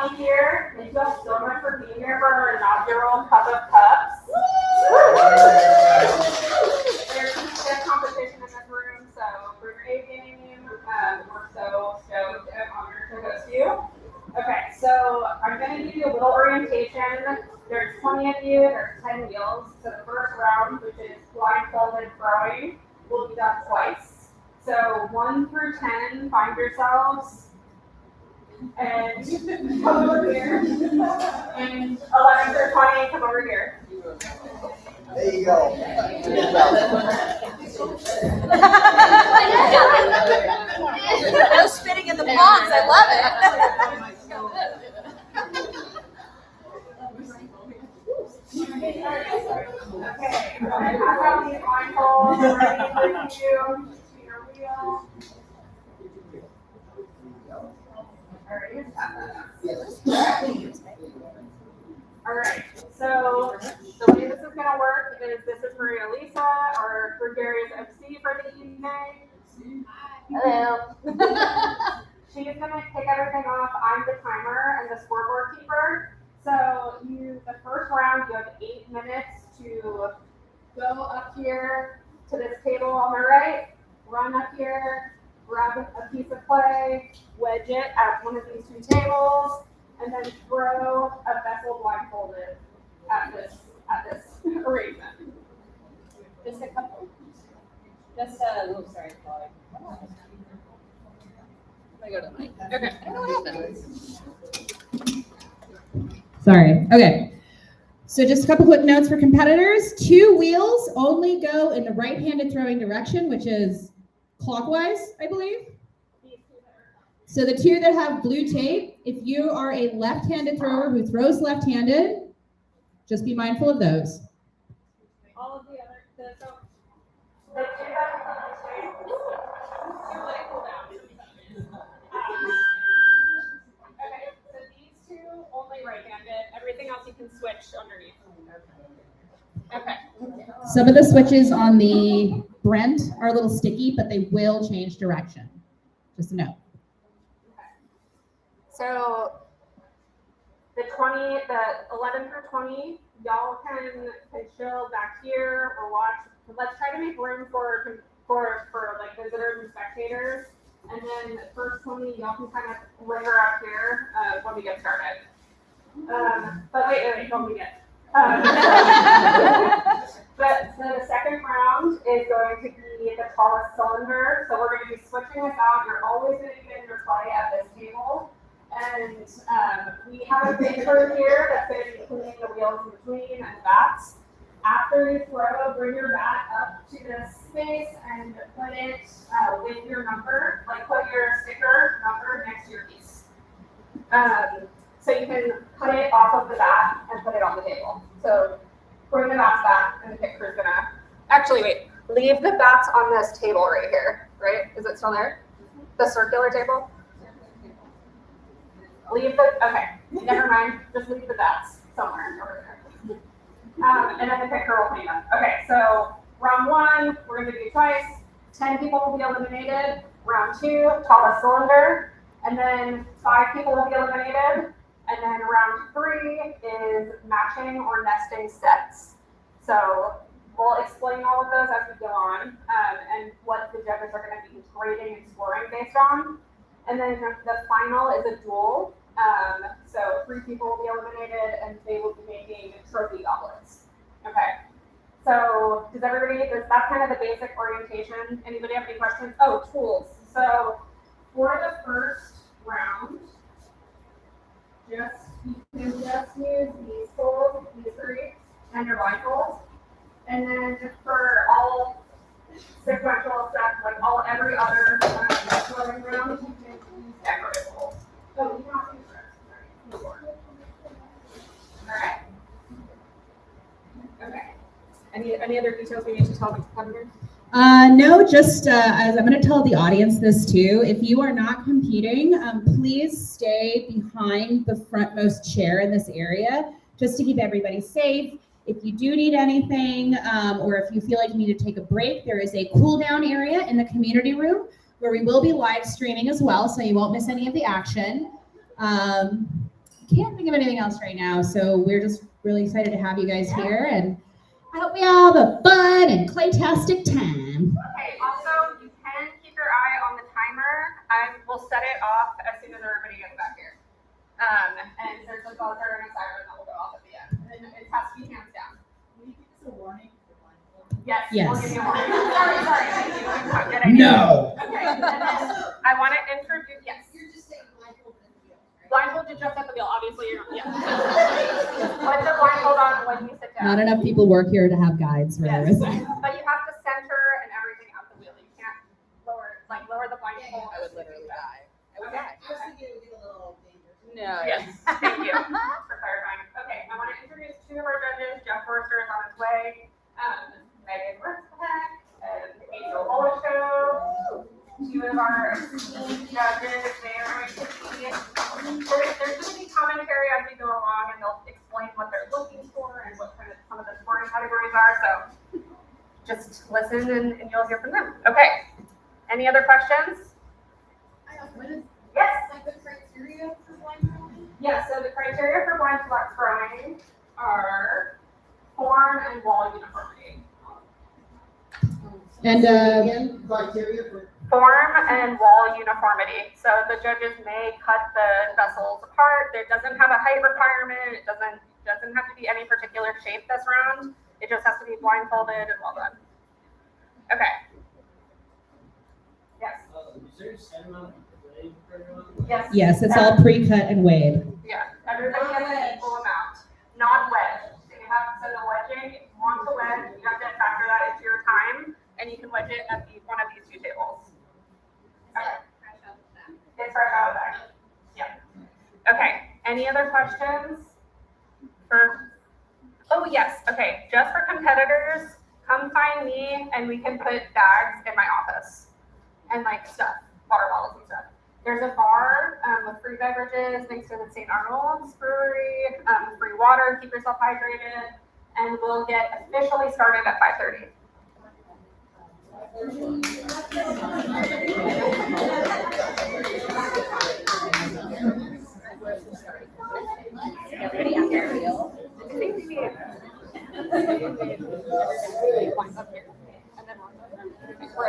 20 here. Thank you all so much for being here for our inaugural Cup of Cups. There's some stiff competition in this room, so for your A game, we're so stoked and honored to host you. Okay, so I'm going to give you a little orientation. There's 20 of you, there's 10 wheels. So the first round, which is blindfolded throwing, will be done twice. So 1 through 10, find yourselves. And come over here. And 11 through 20, come over here. There you go. No spitting in the ponds. I love it. Okay, I have these blindfolds ready for you to your wheel. All right, so the way this is going to work is this is for Elisa, our gregarious MC for the evening. Hello. She's going to kick everything off. I'm the timer and the scoreboard keeper. So the first round, you have 8 minutes to go up here to this table on the right, run up here, grab a piece of clay, wedge it at one of these 2 tables, and then throw a vessel blindfolded at this arrangement. Just a couple. Just sorry, Chloe. I go to the mic. Okay. I don't know what happened. Sorry. Okay. So just a couple quick notes for competitors. 2 wheels only go in the right-handed throwing direction, which is clockwise, I believe. So the 2 that have blue tape, if you are a left-handed thrower who throws left-handed, just be mindful of those. All of the other, the 2 that have blue tape, cool down. Okay, so these 2 only right-handed. Everything else you can switch underneath. Okay. Some of the switches on the Brent are a little sticky, but they will change direction. Just a note. So the 11 through 20, y'all can chill back here or watch. Let's try to make room for like visitors and spectators. And then the first 20, y'all can kind of linger up here when we get started. But wait, don't forget. But the second round is going to be the tallest cylinder. So we're going to be switching this out. You're always going to get your play at this table. And we have a big crew here that's going to be cleaning the wheels in between and bats. After you throw, bring your bat up to this space and put it with your number, like put your sticker number next to your piece. So you can put it off of the bat and put it on the table. So bring the bats back and the pit crew's gonna, actually wait, leave the bats on this table right here, right? Is it still there? The circular table? Leave the, okay, never mind, just leave the bats somewhere over there. And then the pit crew will clean up. Okay, so round 1, we're gonna do twice. 10 people will be eliminated. Round 2, tallest cylinder. And then 5 people will be eliminated. And then round 3 is matching or nesting sets. So we'll explain all of those as we go on, and what the judges are going to be grading and scoring based on. And then the final is a duel. So 3 people will be eliminated, and they will be making trophy goblets. Okay. So does everybody? That's kind of the basic orientation. Anybody have any questions? Oh, tools. So for the first round, you can just use these tools, these 3, and your blindfolds. And then for all sequential stuff, like every other throwing round, you can use decorative tools. So you can also use this. All right. Okay. Any other details we need to tell the competitors? No, just as I'm going to tell the audience this too. If you are not competing, please stay behind the frontmost chair in this area, just to keep everybody safe. If you do need anything, or if you feel like you need to take a break, there is a cool down area in the community room where we will be live streaming as well, so you won't miss any of the action. can't think of anything else right now. So we're just really excited to have you guys here, and I hope we all have a fun and claytastic time. Okay, also, you can keep your eye on the timer. I will set it off as soon as everybody gets back here. And there's a buzzer and a siren that will go off at the end. And it has to be hands down. Will you give us a warning? Yes, Yes. we'll give you a warning. Sorry, thank you. Good idea. No. Okay, and then I want to introduce, yes. You're just saying blindfold and wheel. Blindfolded just at the wheel, obviously you're not, yeah. Put the blindfold on when you sit down. Not enough people work here to have guides for Yes, this. but you have to center and everything at the wheel. You can't lower the blindfold. I would literally die. I would die. I was thinking it would get a little dangerous. No. Yes, thank you for clarifying. Okay, I want to introduce two of our judges. Jeff Forster is on his way. Meghan Rutzebeck and Oloshove. Two of our esteemed judges. They are going to be. There's going to be commentary as we go along, and they'll explain what they're looking for and what kind of some of the scoring categories are. So just listen and you'll hear from them. Okay. Any other questions? What is Yes. like the criteria for blindfolding? Yeah, so the criteria for blind flex drawing are form and wall uniformity. And Again, criteria for. Form and wall uniformity. So the judges may cut the vessels apart. It doesn't have a height requirement. It doesn't have to be any particular shape this round. It just has to be blindfolded and well done. Okay. Yes. Is there a set amount of blade for everyone? Yes. yes, it's all pre-cut and weighed. Yeah. Everybody has an equal amount. Not wedge. So you have the wedging. If you want to wedge, you have to factor that into your time, and you can wedge it at one of these two tables. Okay. It's fresh out of the bag. Yeah. Okay. Any other questions? Oh yes. Okay. Just for competitors, come find me and we can put bags in my office and like stuff, water bottles and stuff. There's a bar with free beverages thanks to the St. Arnold's Brewery, free water. Keep yourself hydrated, and we'll get officially started at 5:30. Everybody out there wheel. I think we need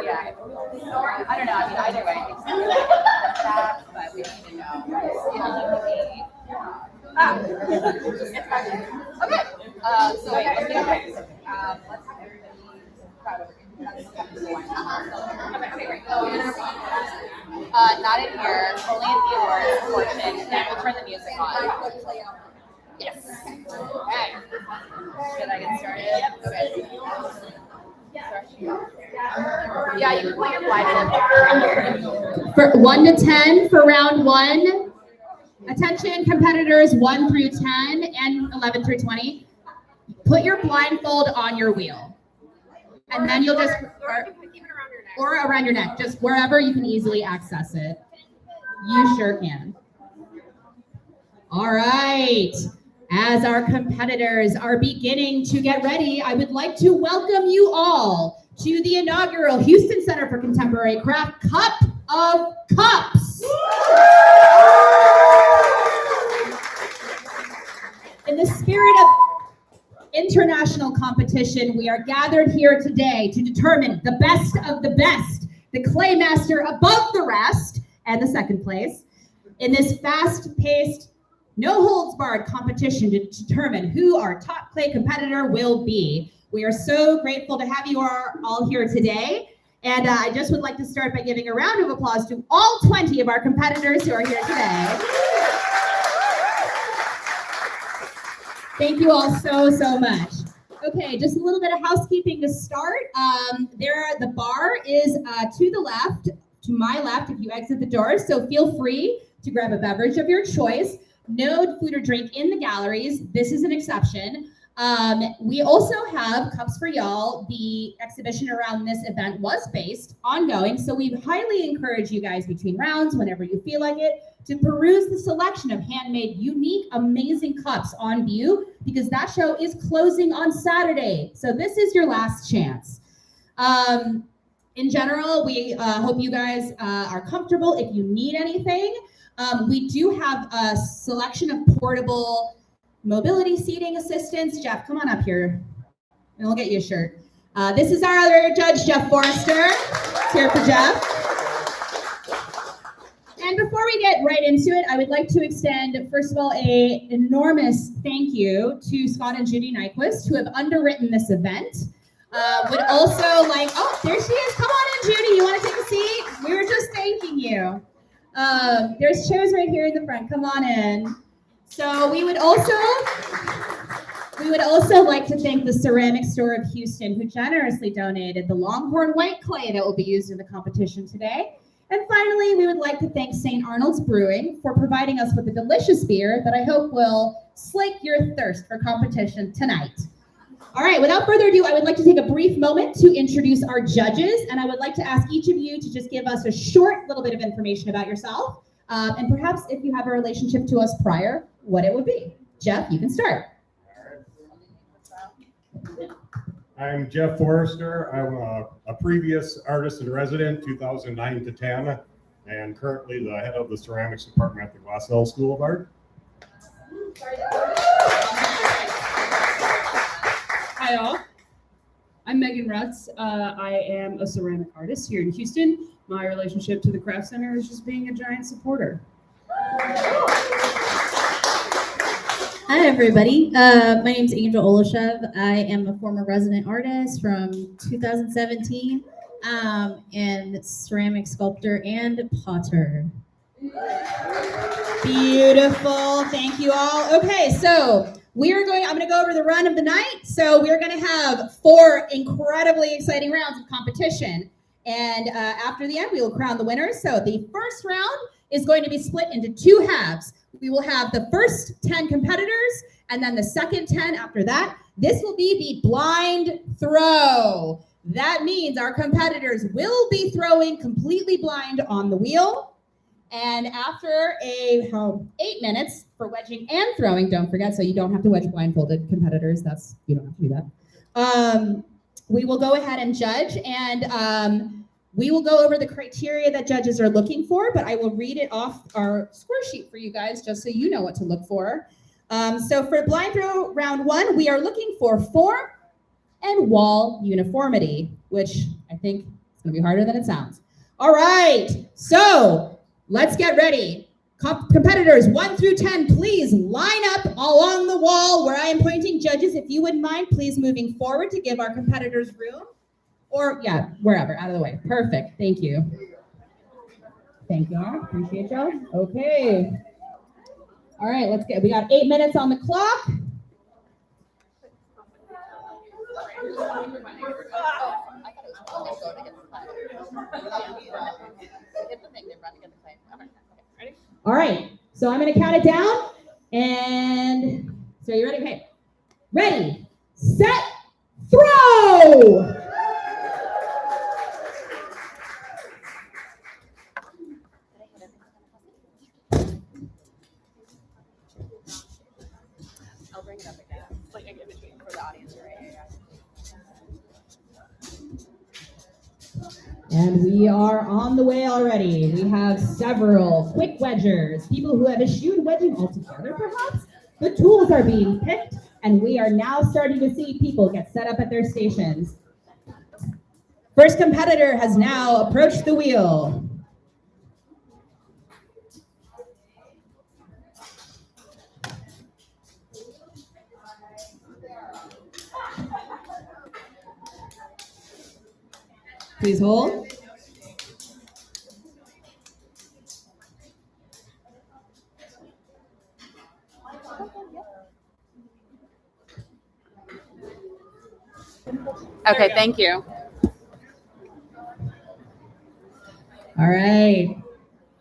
Yeah. I don't know. I mean, either way, it's that, but we need to know. Okay. So wait, let's get okay. Let's have everybody crowd over here. Okay, great. Not in here, only in the awards portion. Then we'll turn the music on. Yes. Okay. Should I get started? Yep. Okay. Yeah, you can put your blindfold. For 1 to 10 for round 1. Attention, competitors 1 through 10 and 11 through 20. Put your blindfold on your wheel, and then you'll just or around your neck, just wherever you can easily access it. You sure can. All right. As our competitors are beginning to get ready, I would like to welcome you all to the inaugural Houston Center for Contemporary Craft Cup of Cups. In the spirit of international competition, we are gathered here today to determine the best of the best, the clay master above the rest, and the second place in this fast-paced, no-holds-barred competition to determine who our top clay competitor will be. We are so grateful to have you all here today. And I just would like to start by giving a round of applause to all 20 of our competitors who are here today. Thank you all so much. Okay, just a little bit of housekeeping to start. The bar is to the left, to my left if you exit the doors, so feel free to grab a beverage of your choice. No food or drink in the galleries. This is an exception. We also have Cups for Y'all. The exhibition around this event was based ongoing, so we highly encourage you guys between rounds, whenever you feel like it, to peruse the selection of handmade, unique, amazing cups on view, because that show is closing on Saturday. So this is your last chance. In general, we hope you guys are comfortable. If you need anything, We do have a selection of portable mobility seating assistants. Jeff, come on up here and we'll get you a shirt. This is our other judge, Jeff Forster. Let's hear it for Jeff. And before we get right into it, I would like to extend, first of all, an enormous thank you to Scott and Judy Nyquist, who have underwritten this event. Would also like, oh, there she is. Come on in, Judy. You want to take a seat? We were just thanking you. There's chairs right here in the front. Come on in. So we would also like to thank the Ceramic Store of Houston, who generously donated the Longhorn white clay that will be used in the competition today. And finally, we would like to thank St. Arnold's Brewing for providing us with a delicious beer that I hope will slake your thirst for competition tonight. All right, without further ado, I would like to take a brief moment to introduce our judges, and I would like to ask each of you to just give us a short little bit of information about yourself, and perhaps if you have a relationship to us prior, what it would be. Jeff, you can start. I'm Jeff Forster. I'm a previous artist in resident, 2009 to 10, and currently the head of the ceramics department at the Glassell School of Art. Hi all, I'm Meghan Rutz. I am a ceramic artist here in Houston. My relationship to the Craft Center is just being a giant supporter. Hi everybody, my name is Angel Oloshove. I am a former resident artist from 2017 and ceramic sculptor and potter. Beautiful, thank you all. Okay, so I'm gonna go over the run of the night. So we're gonna have 4 incredibly exciting rounds of competition. And after the end, we will crown the winners. So the first round is going to be split into 2 halves. We will have the first 10 competitors and then the second 10 after that. This will be the blind throw. That means our competitors will be throwing completely blind on the wheel. And after 8 minutes for wedging and throwing, don't forget, so you don't have to wedge blindfolded, competitors, you don't have to do that. We will go ahead and judge, and we will go over the criteria that judges are looking for, but I will read it off our score sheet for you guys just so you know what to look for. So for blind throw round 1, we are looking for form and wall uniformity, which I think is going to be harder than it sounds. All right, so let's get ready. Competitors 1 through 10, please line up along the wall where I am pointing. Judges, if you wouldn't mind, please moving forward to give our competitors room. Or, yeah, wherever, out of the way. Perfect, thank you. Thank y'all, appreciate y'all. Okay. All right, we got 8 minutes on the clock. All right, so I'm gonna count it down, and so you ready? Okay, ready, set, throw! I'll bring it up again, like in between for the audience, right? And we are on the way already. We have several quick wedgers, people who have eschewed wedging altogether, perhaps. The tools are being picked, and we are now starting to see people get set up at their stations. First competitor has now approached the wheel. Please hold. Okay, thank you. All right.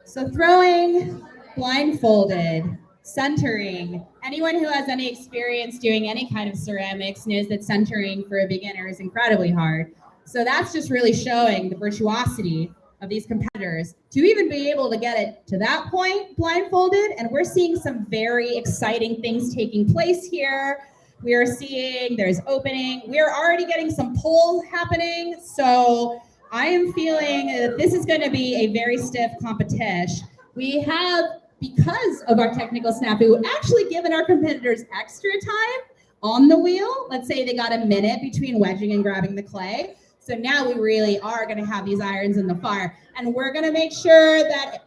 So throwing, blindfolded, centering. Anyone who has any experience doing any kind of ceramics knows that centering for a beginner is incredibly hard. So that's just really showing the virtuosity of these competitors to even be able to get it to that point blindfolded. And we're seeing some very exciting things taking place here. We are seeing there's opening. We're already getting some pull happening. So I am feeling that this is going to be a very stiff competition. We have because of our technical snafu, actually given our competitors extra time on the wheel. Let's say they got a minute between wedging and grabbing the clay. So now we really are going to have these irons in the fire, and we're going to make sure that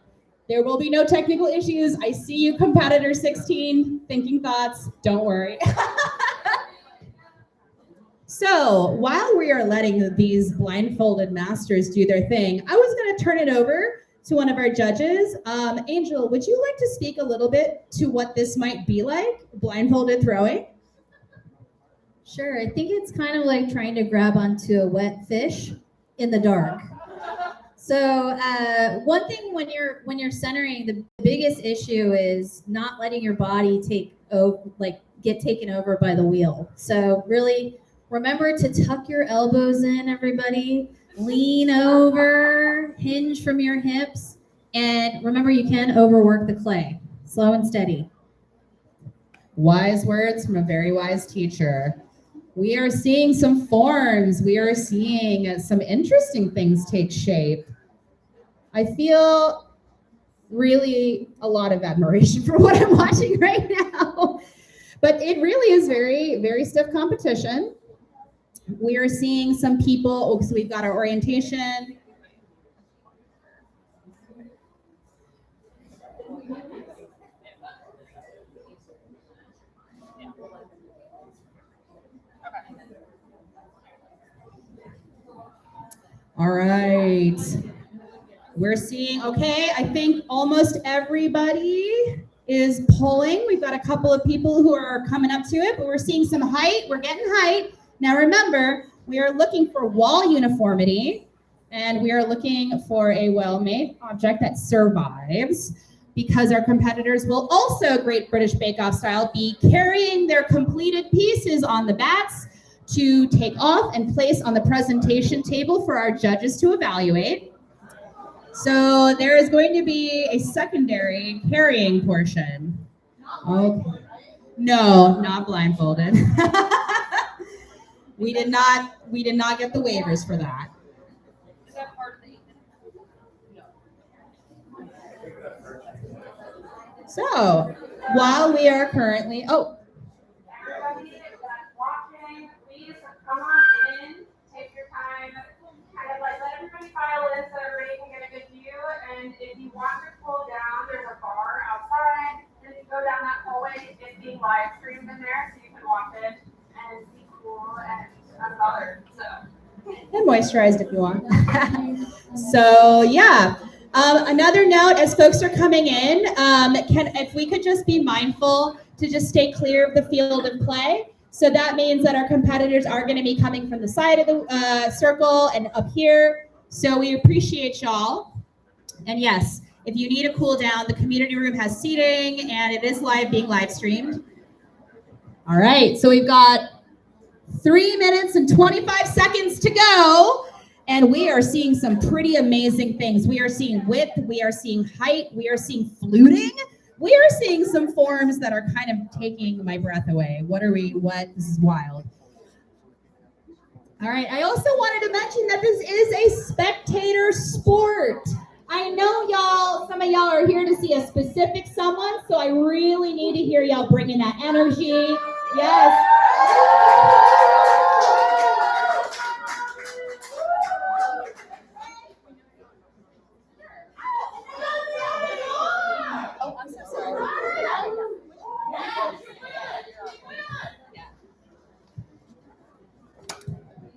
there will be no technical issues. I see you, competitor 16, thinking thoughts. Don't worry. So while we are letting these blindfolded masters do their thing, I was going to turn it over to one of our judges. Angel, would you like to speak a little bit to what this might be like, blindfolded throwing? Sure, I think it's kind of like trying to grab onto a wet fish in the dark. So one thing when you're centering, the biggest issue is not letting your body get taken over by the wheel. So really remember to tuck your elbows in, everybody. Lean over, hinge from your hips, and remember you can overwork the clay. Slow and steady. Wise words from a very wise teacher. We are seeing some forms. We are seeing some interesting things take shape. I feel really a lot of admiration for what I'm watching right now. But it really is very, very stiff competition. We are seeing some people, so we've got our orientation. All right. We're seeing, okay, I think almost everybody is pulling. We've got a couple of people who are coming up to it, but we're seeing some height. We're getting height. Now remember, we are looking for wall uniformity, and we are looking for a well-made object that survives, because our competitors will also, Great British Bake Off style, be carrying their completed pieces on the bats to take off and place on the presentation table for our judges to evaluate. So there is going to be a secondary carrying portion. Okay. No, not blindfolded. We did not get the waivers for that. Is that part of the So while we are currently, Everybody that's watching, please come on in, take your time, kind of like let everybody file in so everybody can get a good view. And if you want to pull down, there's a bar outside. And if you go down that hallway, it's being live streamed in there, so you can watch it and be cool and unbothered. So. and moisturized if you want. So yeah. Another note, as folks are coming in, if we could just be mindful to just stay clear of the field of play. So that means that our competitors are going to be coming from the side of the circle and up here. So we appreciate y'all. And yes, if you need a cool down, the community room has seating and it is being live streamed. All right, so we've got 3 minutes and 25 seconds to go. And we are seeing some pretty amazing things. We are seeing width, we are seeing height, we are seeing fluting. We are seeing some forms that are kind of taking my breath away. This is wild. All right, I also wanted to mention that this is a spectator sport. I know some of y'all are here to see a specific someone, so I really need to hear y'all bringing that energy. Yes.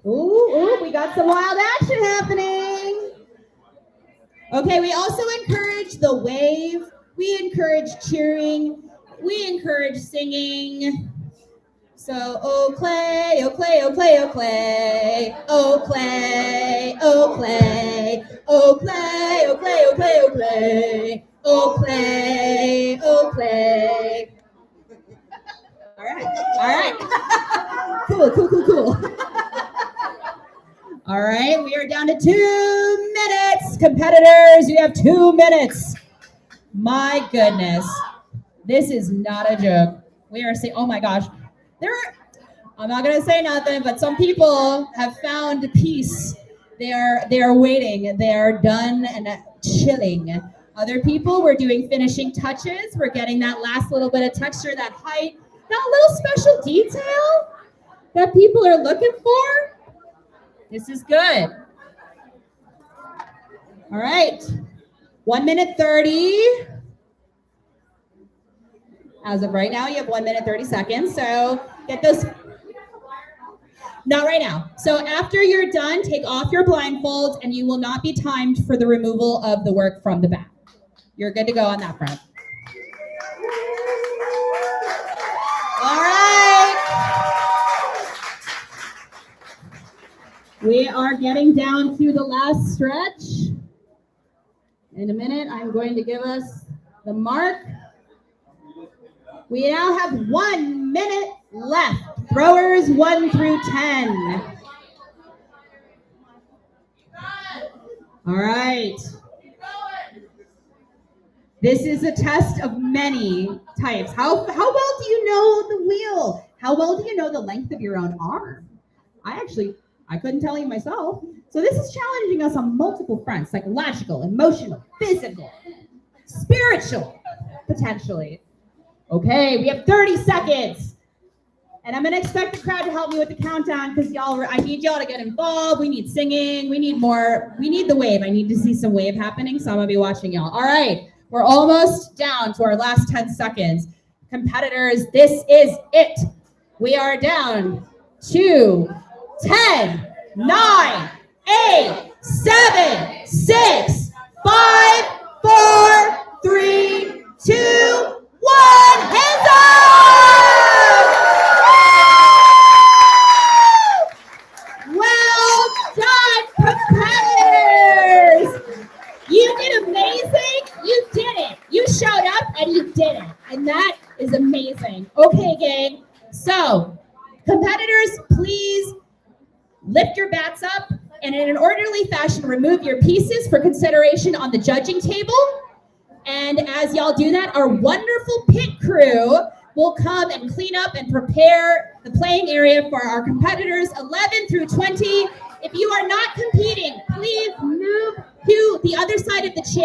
Ooh, we got some wild action happening. Okay, we also encourage the wave. We encourage cheering. We encourage singing. So, oh clay, oh clay, oh clay, oh clay, oh clay, oh clay, oh clay, oh clay, oh clay, oh clay, oh clay, oh clay. All right. Cool. All right, we are down to 2 minutes. Competitors, you have 2 minutes. My goodness, this is not a joke. We are saying, oh my gosh, I'm not gonna say nothing, but some people have found peace. They are waiting. They are done and chilling. Other people, we're doing finishing touches. We're getting that last little bit of texture, that height, that little special detail that people are looking for. This is good. All right. 1 minute 30. As of right now, you have 1 minute 30 seconds. So get those. Not right now. So after you're done, take off your blindfolds and you will not be timed for the removal of the work from the back. You're good to go on that front. All right. We are getting down to the last stretch. In a minute, I'm going to give us the mark. We now have 1 minute left. Throwers 1 through 10. All right. This is a test of many types. How well do you know the wheel? How well do you know the length of your own arm? I couldn't tell you myself. So this is challenging us on multiple fronts: psychological, emotional, physical, spiritual, potentially. Okay, we have 30 seconds. And I'm gonna expect the crowd to help me with the countdown because I need y'all to get involved. We need singing, we need the wave. I need to see some wave happening, so I'm gonna be watching y'all. All right, we're almost down to our last 10 seconds. Competitors, this is it. We are down to 10, 9, 8, 7, 6, 5, 4, 3, 2, 1. Hands up! Well done, competitors! You did amazing. You did it. You showed up and you did it. And that is amazing. Okay, gang. So, competitors, please lift your bats up and in an orderly fashion, remove your pieces for consideration on the judging table. And as y'all do that, our wonderful pit crew will come and clean up and prepare the playing area for our competitors 11 through 20. If you are not competing, please move to the other side of the chair.